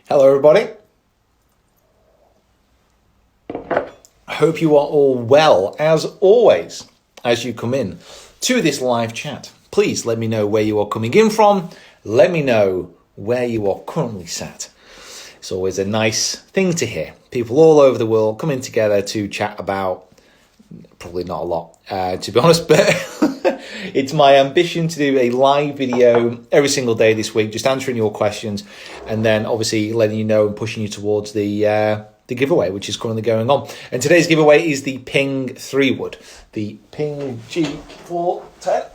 Hello everybody. I hope you are all well. As always, as you come in to this live chat, please let me know where you are coming in from. Let me know where you are currently sat. It's always a nice thing to hear. People all over the world coming together to chat about, probably not a lot, to be honest, but it's my ambition to do a live video every single day this week, just answering your questions, and then obviously letting you know and pushing you towards the giveaway, which is currently going on. And today's giveaway is the Ping 3 wood, the Ping G410.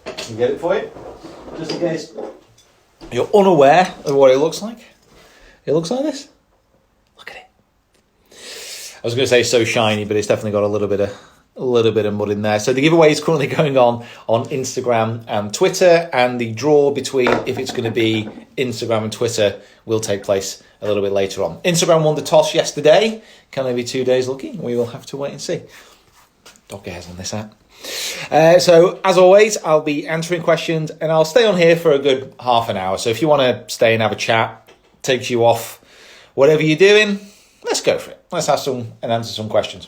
Can you get it for you? Just in case you're unaware of what it looks like. It looks like this. Look at it. I was going to say so shiny, but it's definitely got a little bit of mud in there. So the giveaway is currently going on Instagram and Twitter, and the draw between if it's going to be Instagram and Twitter will take place a little bit later on. Instagram won the toss yesterday. Can they be 2 days lucky? We will have to wait and see. Dog hairs on this app. So as always, I'll be answering questions, and I'll stay on here for a good half an hour. So if you want to stay and have a chat, takes you off whatever you're doing, let's go for it. Let's ask some and answer some questions.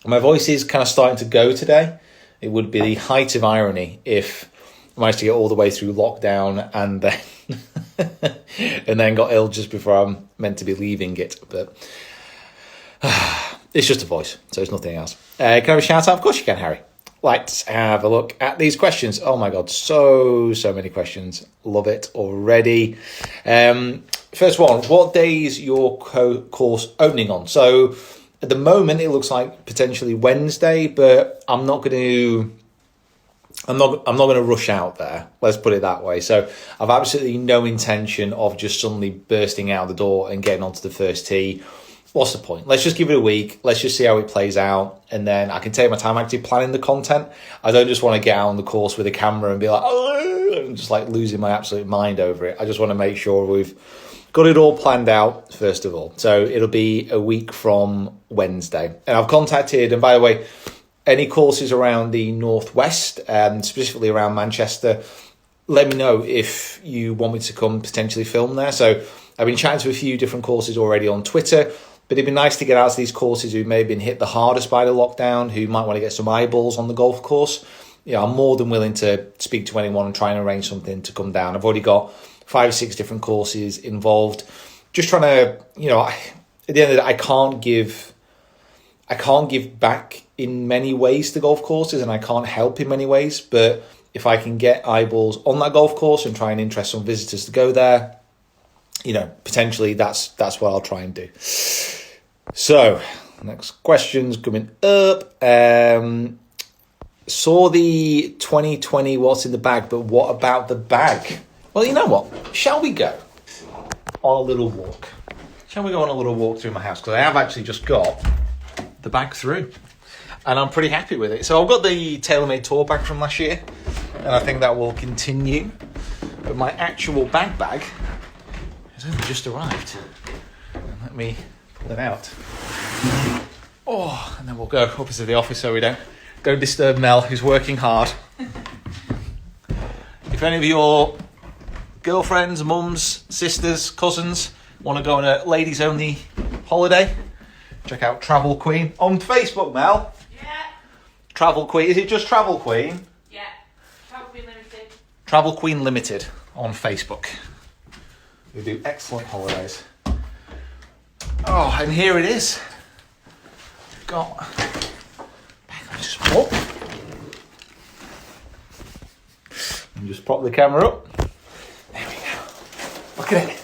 My voice is kind of starting to go today. It would be the height of irony if I managed to get all the way through lockdown and then and then got ill just before I'm meant to be leaving it. But it's just a voice, so it's nothing else. Can I have a shout out? Of course you can, Harry. Let's have a look at these questions. Oh my God, so many questions. Love it already. First one, what day is your course opening on? So at the moment, it looks like potentially Wednesday, but I'm not going to rush out there. Let's put it that way. So I've absolutely no intention of just suddenly bursting out the door and getting onto the first tee. What's the point? Let's just give it a week. Let's just see how it plays out. And then I can take my time actually planning the content. I don't just want to get out on the course with a camera and be like, oh, and just like losing my absolute mind over it. I just want to make sure we've got it all planned out, first of all. So it'll be a week from Wednesday. And I've contacted, and by the way, any courses around the Northwest, specifically around Manchester, let me know if you want me to come potentially film there. So I've been chatting to a few different courses already on Twitter, but it'd be nice to get out to these courses who may have been hit the hardest by the lockdown, who might want to get some eyeballs on the golf course. Yeah, I'm more than willing to speak to anyone and try and arrange something to come down. I've already got 5 or 6 different courses involved. Just trying to, at the end of the day, I can't give back in many ways to golf courses, and I can't help in many ways. But if I can get eyeballs on that golf course and try and interest some visitors to go there, potentially that's what I'll try and do. So, next question's coming up. Saw the 2020 what's in the bag, but what about the bag? Well, you know what? Shall we go on a little walk? Shall we go on a little walk through my house? Because I have actually just got the bag through, and I'm pretty happy with it. So I've got the TaylorMade tour bag from last year, and I think that will continue. But my actual bag has only just arrived. And let me pull it out. Oh, and then we'll go up into the office so we don't disturb Mel, who's working hard. If any of your girlfriends, mums, sisters, cousins want to go on a ladies only holiday, check out Travel Queen on Facebook, Mel. Yeah. Travel Queen. Is it just Travel Queen? Yeah. Travel Queen Limited. Travel Queen Limited on Facebook. We do excellent holidays. Oh, and here it is. Got. Just pop. And just prop the camera up. There we go. Look at it.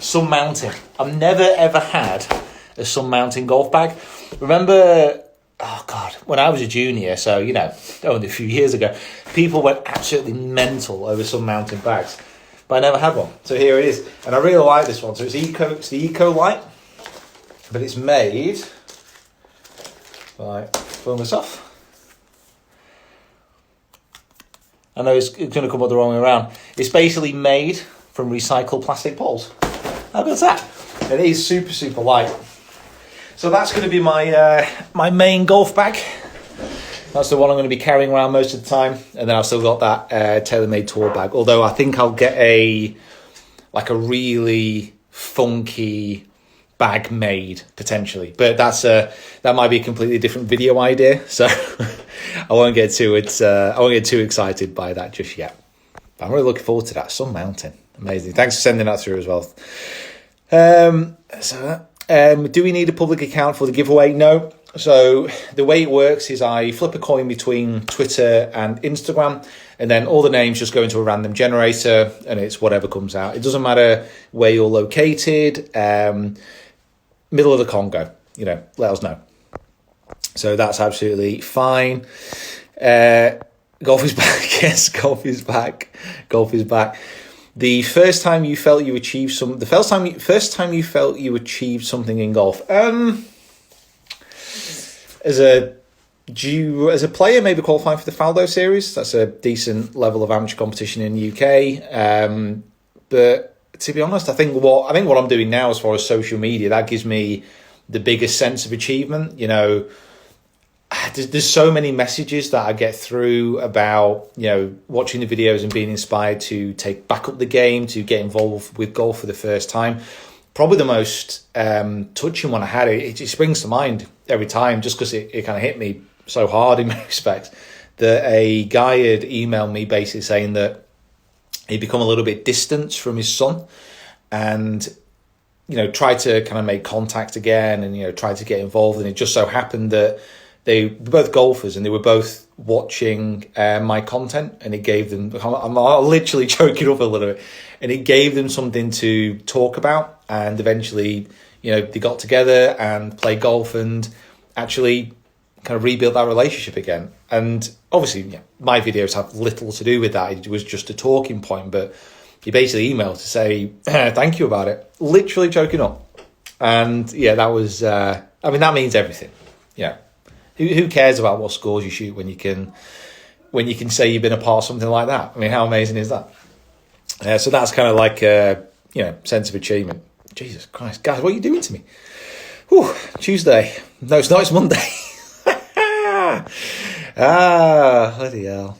Sun mounting. I've never ever had a sun mounting golf bag. Remember, oh God, when I was a junior, so only a few years ago, people went absolutely mental over sun mounting bags. But I never had one. So here it is. And I really like this one. So it's the Eco Light, but it's made by, film this off. I know it's going to come up the wrong way around. It's basically made from recycled plastic poles. How good's that? It is super, super light. So that's going to be my my main golf bag. That's the one I'm going to be carrying around most of the time. And then I've still got that TaylorMade tour bag. Although I think I'll get like a really funky bag made potentially, but that might be a completely different video idea. So I won't get too excited by that just yet. But I'm really looking forward to that. Sun Mountain, amazing. Thanks for sending that through as well. Do we need a public account for the giveaway? No. So the way it works is I flip a coin between Twitter and Instagram, and then all the names just go into a random generator, and it's whatever comes out. It doesn't matter where you're located, middle of the Congo, let us know. So that's absolutely fine. Golf is back. Yes, golf is back. Golf is back. The first time you felt you achieved something in golf. As a player, maybe qualifying for the Faldo series. That's a decent level of amateur competition in the UK. But to be honest, I think what I'm doing now as far as social media, that gives me the biggest sense of achievement. There's so many messages that I get through about, watching the videos and being inspired to take back up the game, to get involved with golf for the first time. Probably the most touching one I had, it just springs to mind every time, just because it kind of hit me so hard in many respects, that a guy had emailed me basically saying that he'd become a little bit distant from his son and, tried to kind of make contact again and, tried to get involved. And it just so happened that they were both golfers and they were both watching my content, and it gave them, I'm literally choking up a little bit, and it gave them something to talk about. And eventually, they got together and played golf and actually kind of rebuilt that relationship again. And obviously, my videos have little to do with that. It was just a talking point, but he basically emailed to say, thank you about it. Literally choking up. And that was, that means everything. Yeah. Who cares about what scores you shoot when you can say you've been a part of something like that? I mean, how amazing is that? So that's kind of like a sense of achievement. Jesus Christ, guys, what are you doing to me? Whew, Tuesday. No, it's not. It's Monday. Bloody hell.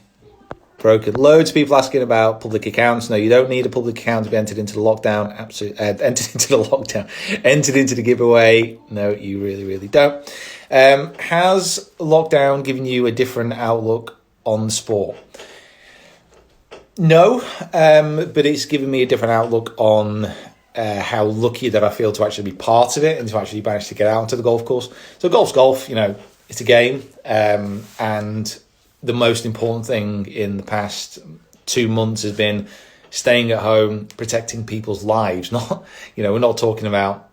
Broken. Loads of people asking about public accounts. No, you don't need a public account to be entered into the lockdown. Absolutely, entered into the giveaway. No, you really, really don't. Has lockdown given you a different outlook on the sport? No, but it's given me a different outlook on how lucky that I feel to actually be part of it and to actually manage to get out onto the golf course. So golf's golf, it's a game, and the most important thing in the past 2 months has been staying at home, protecting people's lives. Not, we're not talking about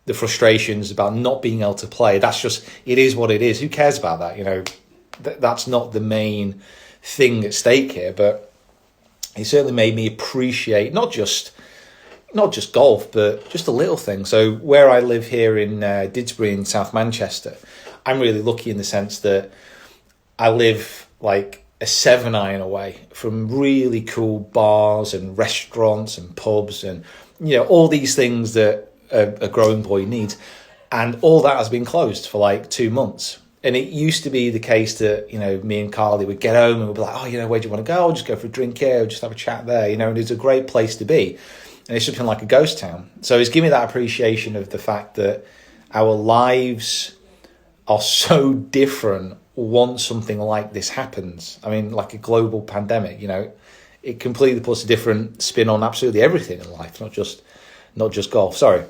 the frustrations about not being able to play. That's just, it is what it is. Who cares about that? That's not the main thing at stake here, but it certainly made me appreciate not just golf, but just a little thing. So where I live here in Didsbury in South Manchester, I'm really lucky in the sense that I live like a 7-iron away from really cool bars and restaurants and pubs and, all these things that a growing boy needs. And all that has been closed for like 2 months. And it used to be the case that, me and Carly would get home and we'd be like, where do you want to go? I'll just go for a drink here, or just have a chat there, and it's a great place to be. And it's something like a ghost town. So it's given me that appreciation of the fact that our lives are so different once something like this happens. I mean, like a global pandemic, it completely puts a different spin on absolutely everything in life, not just golf. Sorry.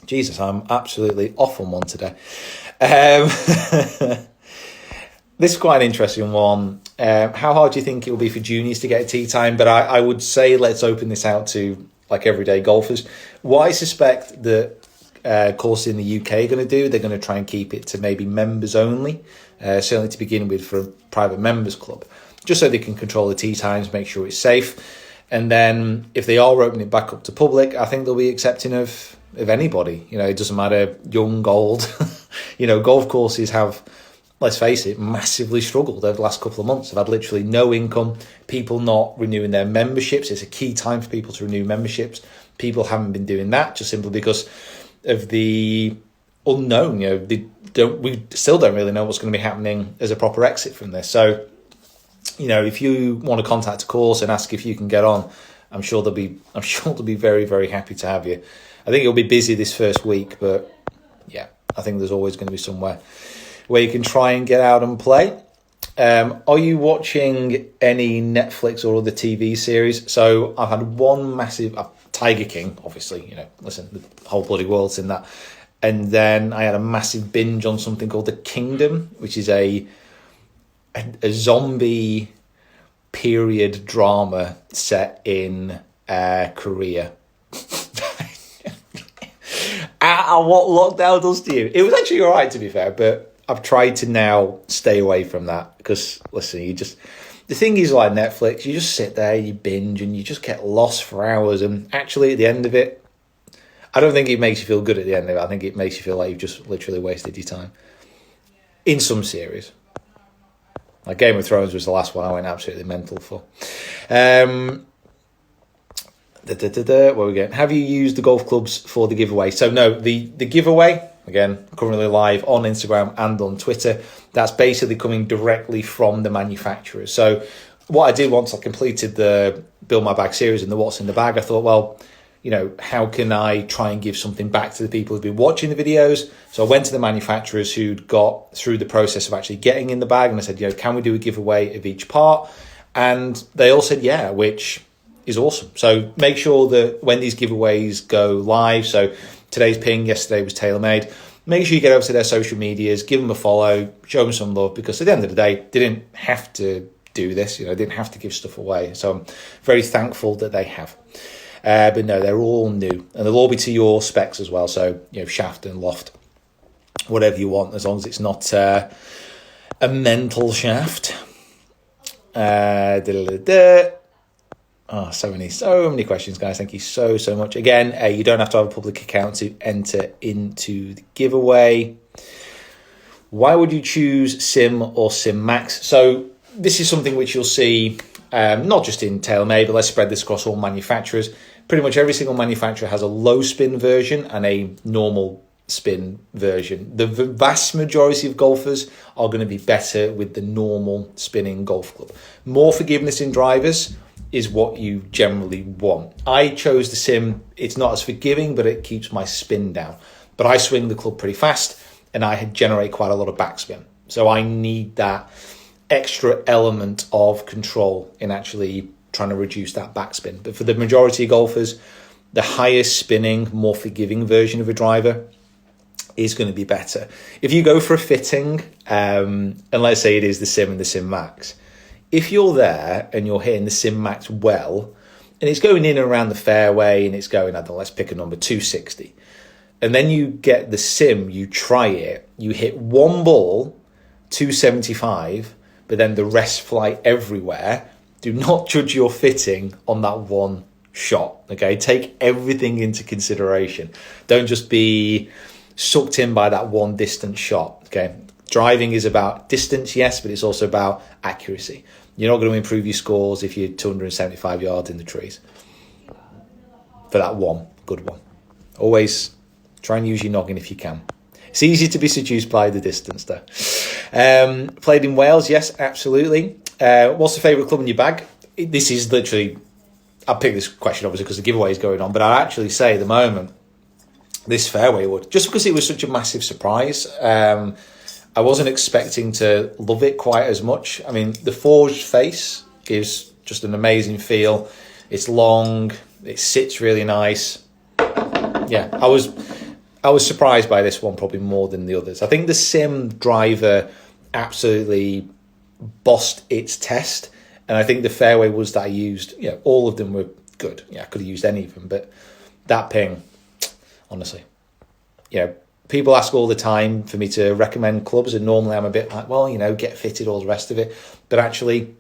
Jesus, I'm absolutely off on one today. This is quite an interesting one. How hard do you think it will be for juniors to get a tee time? But I would say let's open this out to like everyday golfers. What I suspect that courses in the UK are going to do, they're going to try and keep it to maybe members only, certainly to begin with for a private members club, just so they can control the tee times, make sure it's safe. And then if they are opening it back up to public, I think they'll be accepting of anybody. It doesn't matter, young, old. Golf courses have, let's face it, massively struggled over the last couple of months. They've had literally no income, people not renewing their memberships. It's a key time for people to renew memberships. People haven't been doing that just simply because of the unknown. We still don't really know what's going to be happening as a proper exit from this. So, if you want to contact a course and ask if you can get on, I'm sure they'll be very, very happy to have you. I think it'll be busy this first week, but yeah, I think there's always going to be somewhere where you can try and get out and play. Are you watching any Netflix or other TV series? So I've had one massive Tiger King, obviously, you know, listen, the whole bloody world's in that. And then I had a massive binge on something called The Kingdom, which is a zombie period drama set in Korea. What lockdown does to you? It was actually all right, to be fair, but I've tried to now stay away from that because, listen, the thing is, like Netflix, you just sit there, you binge, and you just get lost for hours. And actually, at the end of it, I don't think it makes you feel good at the end of it. I think it makes you feel like you've just literally wasted your time. In some series. Like Game of Thrones was the last one I went absolutely mental for. What are we getting? Have you used the golf clubs for the giveaway? So no, the giveaway, again, currently live on Instagram and on Twitter. That's basically coming directly from the manufacturers. So what I did once I completed the Build My Bag series and the What's in the Bag, I thought, well, you know, how can I try and give something back to the people who've been watching the videos? So I went to the manufacturers who'd got through the process of actually getting in the bag, and I said, you know, can we do a giveaway of each part? And they all said, yeah, which is awesome. So make sure that when these giveaways go live, so today's ping, yesterday was TaylorMade, make sure you get over to their social medias, give them a follow, show them some love, because at the end of the day, they didn't have to do this, you know, they didn't have to give stuff away. So I'm very thankful that they have. But no, they're all new, and they'll all be to your specs as well. So, you know, shaft and loft, whatever you want, as long as it's not a mental shaft. Oh, so many questions, guys. Thank you so much. Again, you don't have to have a public account to enter into the giveaway. Why would you choose Sim or Sim Max? So this is something which you'll see not just in TaylorMade, but let's spread this across all manufacturers. Pretty much every single manufacturer has a low spin version and a normal spin version. The vast majority of golfers are going to be better with the normal spinning golf club. More forgiveness in drivers is what you generally want. I chose the Sim. It's not as forgiving, but it keeps my spin down. But I swing the club pretty fast, and I generate quite a lot of backspin. So I need that extra element of control in actually trying to reduce that backspin. But for the majority of golfers, the highest spinning, more forgiving version of a driver is going to be better. If you go for a fitting, and let's say it is the Sim and the Sim Max, if you're there and you're hitting the Sim Max well, and it's going in and around the fairway and it's going, I don't know, let's pick a number, 260. And then you get the Sim, you try it, you hit one ball, 275, but then the rest fly everywhere. Do not judge your fitting on that one shot, okay? Take everything into consideration. Don't just be sucked in by that one distant shot, okay? Driving is about distance, yes, but it's also about accuracy. You're not going to improve your scores if you're 275 yards in the trees for that one good one. Always try and use your noggin if you can. It's easy to be seduced by the distance, though. Played in Wales, yes, absolutely. What's the favourite club in your bag? This is literally, I picked this question obviously because the giveaway is going on, but I'd actually say at the moment, this fairway wood, just because it was such a massive surprise. I wasn't expecting to love it quite as much. I mean, the forged face gives just an amazing feel. It's long, it sits really nice. Yeah, I was surprised by this one probably more than the others. I think the Sim driver absolutely bossed its test, and I think the fairway woods that I used, yeah, all of them were good. Yeah, I could have used any of them, but that ping, honestly, yeah. People ask all the time for me to recommend clubs, and normally I'm a bit like, well, you know, get fitted, all the rest of it. But actually,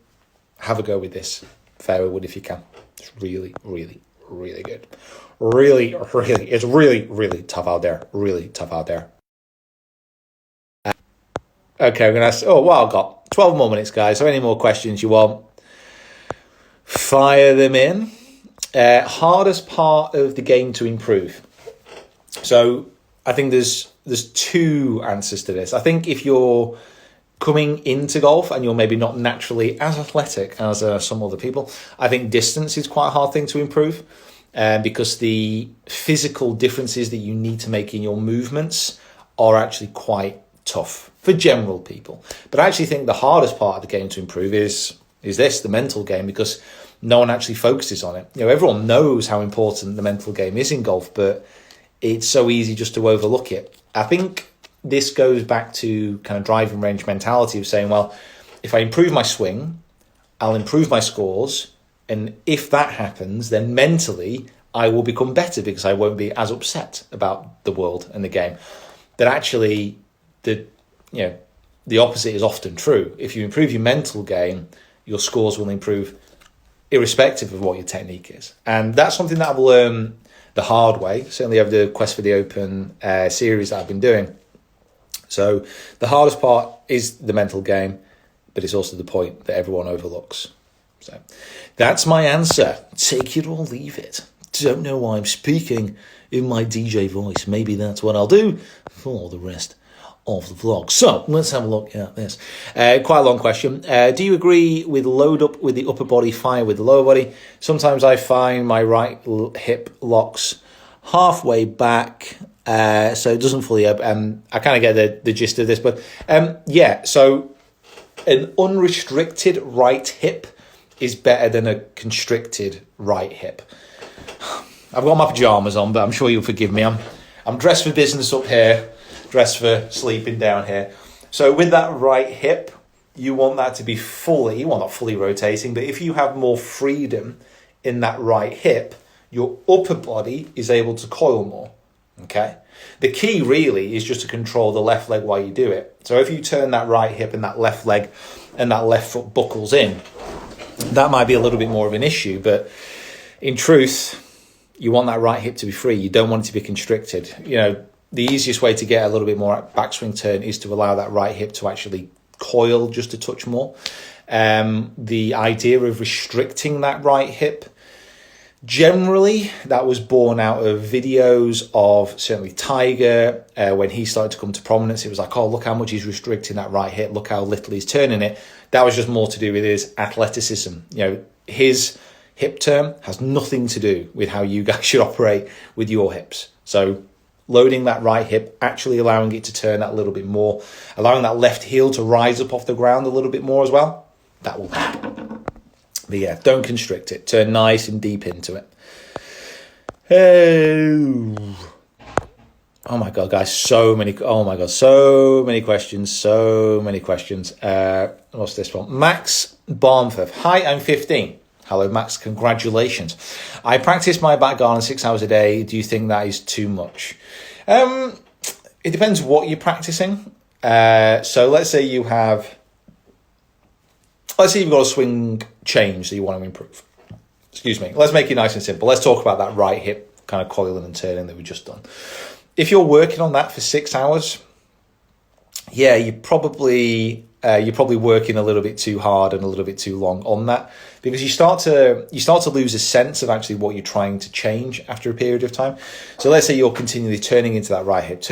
have a go with this fairway wood if you can. It's really, really, really good. Really, really, it's really, really tough out there. Really tough out there. Okay, I'm going to ask, I've got 12 more minutes, guys. So any more questions you want, fire them in. Hardest part of the game to improve. So I think there's two answers to this. I think if you're coming into golf and you're maybe not naturally as athletic as some other people, I think distance is quite a hard thing to improve because the physical differences that you need to make in your movements are actually quite tough for general people. But I actually think the hardest part of the game to improve is the mental game, because no one actually focuses on it. Everyone knows how important the mental game is in golf, but it's so easy just to overlook it. I think this goes back to kind of driving range mentality of saying, well, if I improve my swing, I'll improve my scores. And if that happens, then mentally I will become better because I won't be as upset about the world and the game. That actually the opposite is often true. If you improve your mental game, your scores will improve irrespective of what your technique is. And that's something that I've learned the hard way. Certainly over the Quest for the Open series that I've been doing. So the hardest part is the mental game, but it's also the point that everyone overlooks. So that's my answer. Take it or leave it. Don't know why I'm speaking in my DJ voice. Maybe that's what I'll do for the rest of the vlog. So let's have a look at this. Quite a long question. Do you agree with load up with the upper body, fire with the lower body? Sometimes I find my right hip locks halfway back, so it doesn't fully up. I kind of get the gist of this, but so an unrestricted right hip is better than a constricted right hip. I've got my pajamas on, but I'm sure you'll forgive me. I'm dressed for business up here, dressed for sleeping down here. So with that right hip, you want that to be not fully rotating, but if you have more freedom in that right hip, your upper body is able to coil more, okay? The key really is just to control the left leg while you do it. So if you turn that right hip and that left leg and that left foot buckles in, that might be a little bit more of an issue, but in truth, you want that right hip to be free. You don't want it to be constricted. The easiest way to get a little bit more backswing turn is to allow that right hip to actually coil just a touch more. The idea of restricting that right hip, generally, that was born out of videos of certainly Tiger. When he started to come to prominence, it was like, oh, look how much he's restricting that right hip. Look how little he's turning it. That was just more to do with his athleticism. His hip turn has nothing to do with how you guys should operate with your hips. So loading that right hip, actually allowing it to turn that little bit more, allowing that left heel to rise up off the ground a little bit more as well, that will help. But yeah, don't constrict it. Turn nice and deep into it. Oh my God, guys, so many questions. What's this one? Max Barmforth. Hi, I'm 15. Hello, Max. Congratulations. I practice my back garden 6 hours a day. Do you think that is too much? It depends what you're practicing. So let's say you've got a swing change that you want to improve. Excuse me. Let's make it nice and simple. Let's talk about that right hip kind of coiling and turning that we've just done. If you're working on that for 6 hours, yeah, you're probably working a little bit too hard and a little bit too long on that, because you start to lose a sense of actually what you're trying to change after a period of time. So let's say you're continually turning into that right hip.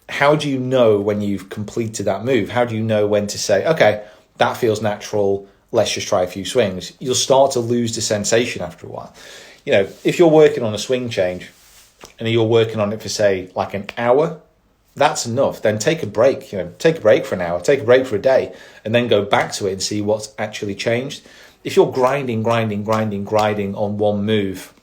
How do you know when you've completed that move? How do you know when to say, okay, that feels natural, let's just try a few swings? You'll start to lose the sensation after a while. If you're working on a swing change and you're working on it for, say, like an hour, that's enough. Then take a break, take a break for an hour, take a break for a day, and then go back to it and see what's actually changed. If you're grinding on one move,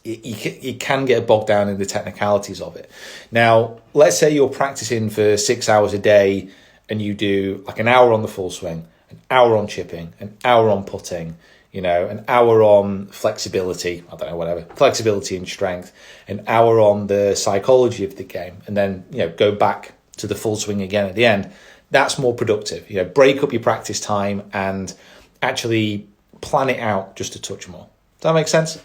you can get bogged down in the technicalities of it. Now, let's say you're practicing for 6 hours a day and you do like an hour on the full swing, an hour on chipping, an hour on putting, an hour on flexibility, flexibility and strength, an hour on the psychology of the game, and then, go back to the full swing again at the end. That's more productive. Break up your practice time and actually plan it out just a touch more. Does that make sense?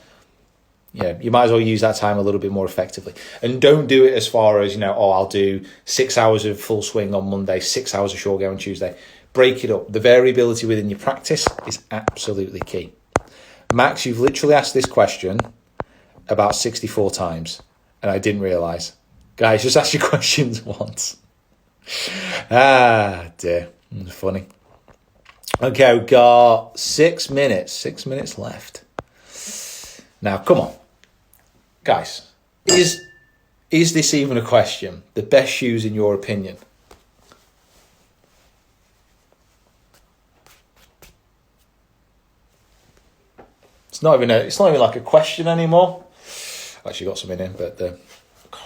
You might as well use that time a little bit more effectively. And don't do it as far as, I'll do 6 hours of full swing on Monday, 6 hours of short game on Tuesday. Break it up. The variability within your practice is absolutely key. Max, you've literally asked this question about 64 times, and I didn't realise. Guys, just ask your questions once. Ah, dear. Funny. Okay, we've got 6 minutes. 6 minutes left. Now, come on. Guys, is this even a question? The best shoes in your opinion? It's not even like a question anymore. Actually got some in, but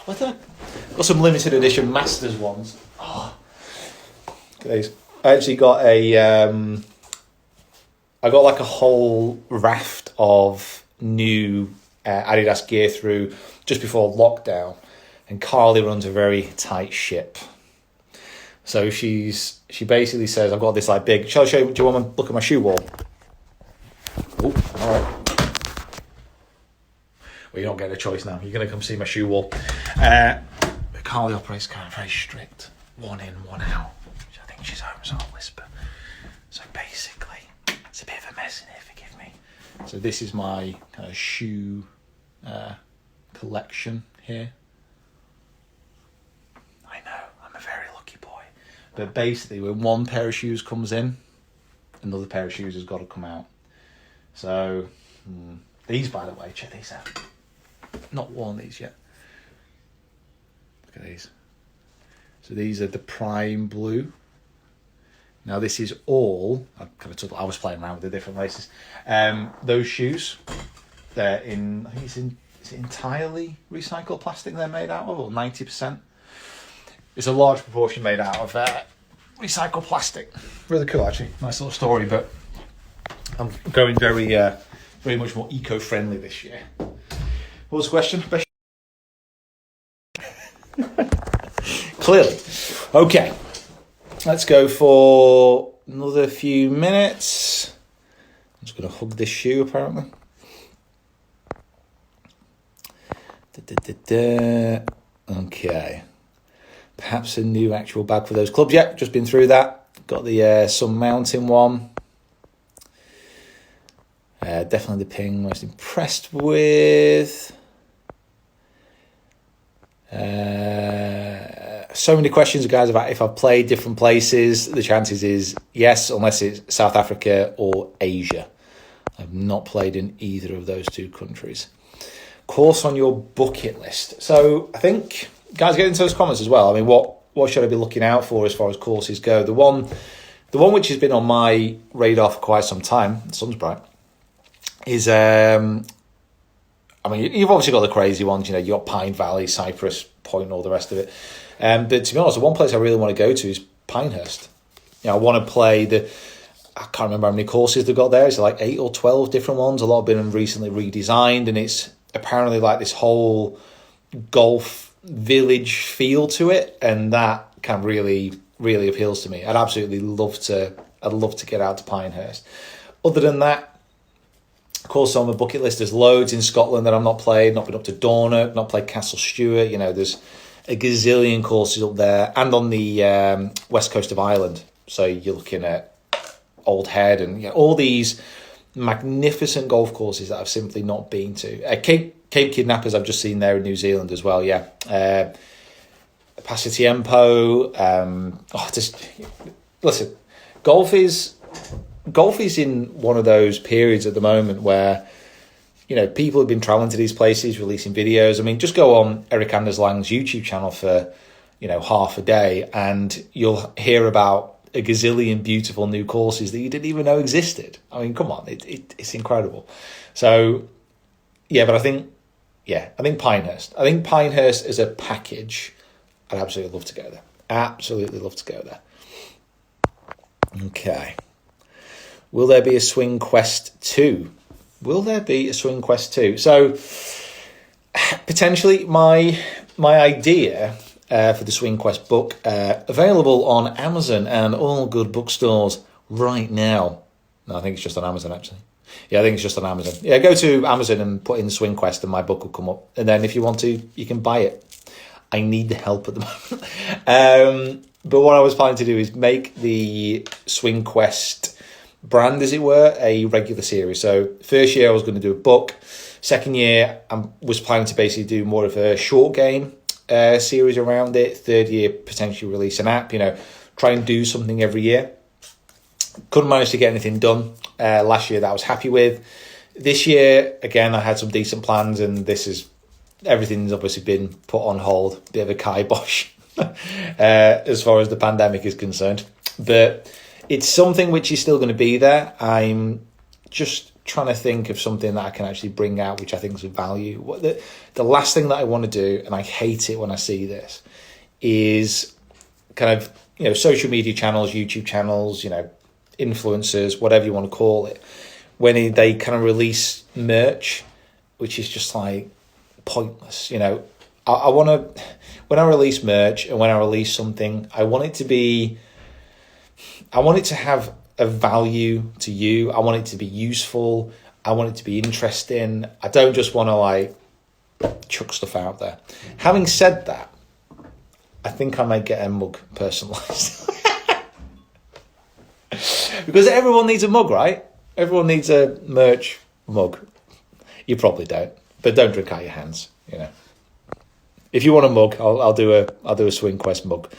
got some limited edition Masters ones. Oh, look at these. I actually got I got like a whole raft of new Adidas gear through just before lockdown, and Carly runs a very tight ship. So she basically says, I've got this like big. Shall I show you? Do you want to look at my shoe wall? Oh, all right. Well, you don't get a choice now. You're going to come see my shoe wall. Carly operates kind of very strict. 1 in, 1 out. Which I think she's home, so I'll whisper. So basically, it's a bit of a mess in here, forgive me. So this is my kind of shoe collection here. I know, I'm a very lucky boy. But basically, when one pair of shoes comes in, another pair of shoes has got to come out. So, these, by the way, check these out. Not worn these yet. Look at these. So these are the Prime Blue. Now this is all, I was playing around with the different laces. Those shoes, they're in, I think is it entirely recycled plastic they're made out of, or 90%? It's a large proportion made out of recycled plastic. Really cool, actually. Nice little story, but I'm going very much more eco-friendly this year. What was the question? Clearly. Okay. Let's go for another few minutes. I'm just going to hug this shoe, apparently. Okay. Perhaps a new actual bag for those clubs. Yep, just been through that. Got the Sun Mountain one. Definitely the Ping most impressed with. So many questions, guys, about if I've played different places. The chances is yes, unless it's South Africa or Asia. I've not played in either of those two countries. Course on your bucket list. So I think, guys, get into those comments as well. I mean, what should I be looking out for as far as courses go? The one which has been on my radar for quite some time, the sun's bright, is I mean, you've obviously got the crazy ones, you got Pine Valley, Cypress Point, and all the rest of it. But to be honest, the one place I really want to go to is Pinehurst. I want to play I can't remember how many courses they've got there. It's like 8 or 12 different ones. A lot have been recently redesigned, and it's apparently like this whole golf village feel to it, and that kind of really, really appeals to me. I'd love to get out to Pinehurst. Other than that, of course, on my bucket list, there's loads in Scotland that I've not played. Not been up to Dornoch, not played Castle Stewart. There's a gazillion courses up there, and on the west coast of Ireland. So you're looking at Old Head and all these magnificent golf courses that I've simply not been to. Cape Kidnappers I've just seen there in New Zealand as well. Yeah, Pasatiempo. Listen, golf is in one of those periods at the moment where, people have been traveling to these places, releasing videos. I mean, just go on Eric Anders Lang's YouTube channel for, half a day, and you'll hear about a gazillion beautiful new courses that you didn't even know existed. I mean, come on, it's incredible. So, yeah, but I think Pinehurst. I think Pinehurst as a package, I'd absolutely love to go there. Absolutely love to go there. Okay. Will there be a Swing Quest 2? Will there be a Swing Quest 2? So, potentially, my idea for the Swing Quest book, available on Amazon and all good bookstores right now. No, I think it's just on Amazon, actually. Yeah, I think it's just on Amazon. Yeah, go to Amazon and put in Swing Quest and my book will come up. And then if you want to, you can buy it. I need the help at the moment. But what I was planning to do is make the Swing Quest brand, as it were, a regular series. So first year I was going to do a book. Second year I was planning to basically do more of a short game series around it. Third year, potentially release an app, try and do something every year. Couldn't manage to get anything done last year that I was happy with. This year, again, I had some decent plans, and everything's obviously been put on hold. Bit of a kibosh as far as the pandemic is concerned. But it's something which is still going to be there. I'm just trying to think of something that I can actually bring out, which I think is of value. The last thing that I want to do, and I hate it when I see this, is kind of, social media channels, YouTube channels, influencers, whatever you want to call it, when they kind of release merch, which is just like pointless. I want to, when I release merch and when I release something, I want it to have a value to you. I want it to be useful. I want it to be interesting. I don't just want to chuck stuff out there. Having said that, I think I might get a mug personalised. Because everyone needs a mug, right? Everyone needs a merch mug. You probably don't, but don't drink out your hands. If you want a mug, I'll do a Swing Quest mug.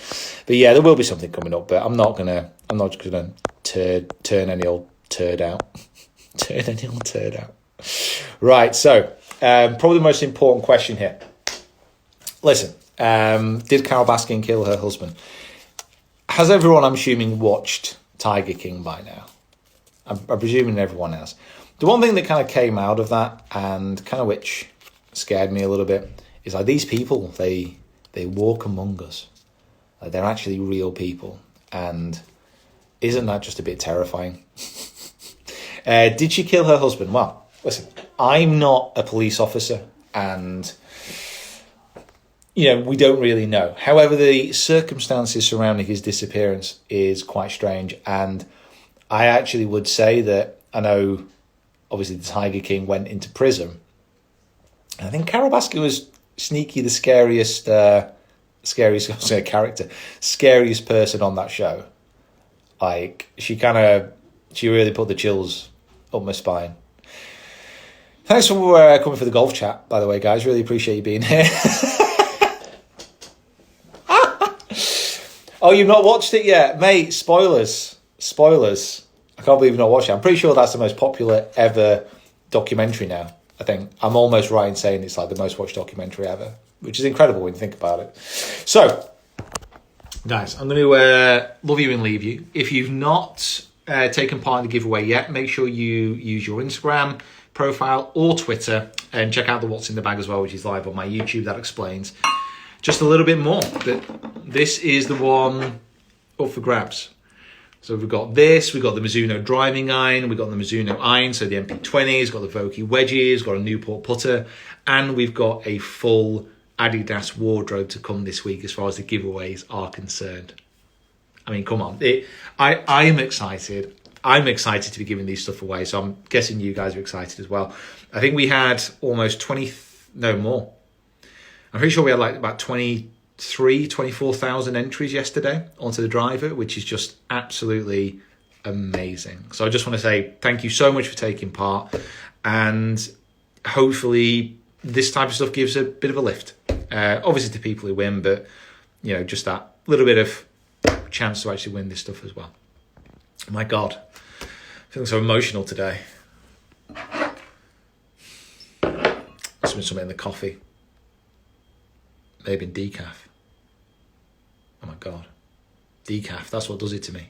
But yeah, there will be something coming up. But I'm not just gonna turn any old turd out. Turn any old turd out. Right. So probably the most important question here. Listen, did Carol Baskin kill her husband? Has everyone, I'm assuming, watched Tiger King by now? I'm presuming everyone has. The one thing that kind of came out of that, and kind of which scared me a little bit, is like these people, they walk among us. Like they're actually real people. And isn't that just a bit terrifying? Did she kill her husband? Well, listen, I'm not a police officer, and we don't really know. However, the circumstances surrounding his disappearance is quite strange, and I actually would say that I know, obviously, the Tiger King went into prison. I think Carol Baskin was sneaky the scariest character, scariest person on that show. Like, she really put the chills up my spine. Thanks for coming for the golf chat, by the way, guys. Really appreciate you being here. Oh, you've not watched it yet? Mate, spoilers. I can't believe you've not watched it. I'm pretty sure that's the most popular ever documentary now. I think I'm almost right in saying it's like the most watched documentary ever, which is incredible when you think about it. So, guys, I'm going to love you and leave you. If you've not taken part in the giveaway yet, make sure you use your Instagram profile or Twitter and check out the What's in the Bag as well, which is live on my YouTube. That explains just a little bit more. But this is the one up for grabs. So we've got this, we've got the Mizuno driving iron, we've got the Mizuno iron, so the MP20, we've got the Vokey wedges, we've got a Newport putter, and we've got a full Adidas wardrobe to come this week as far as the giveaways are concerned. I mean, come on. I am excited. I'm excited to be giving these stuff away, so I'm guessing you guys are excited as well. I think we had almost more. I'm pretty sure we had like about 24,000 entries yesterday onto the driver, which is just absolutely amazing. So I just want to say thank you so much for taking part, and hopefully this type of stuff gives a bit of a lift. Obviously to people who win, but just that little bit of chance to actually win this stuff as well. My God, I'm feeling so emotional today. Must have been something in the coffee. Maybe in decaf. Oh my God. Decaf, that's what does it to me.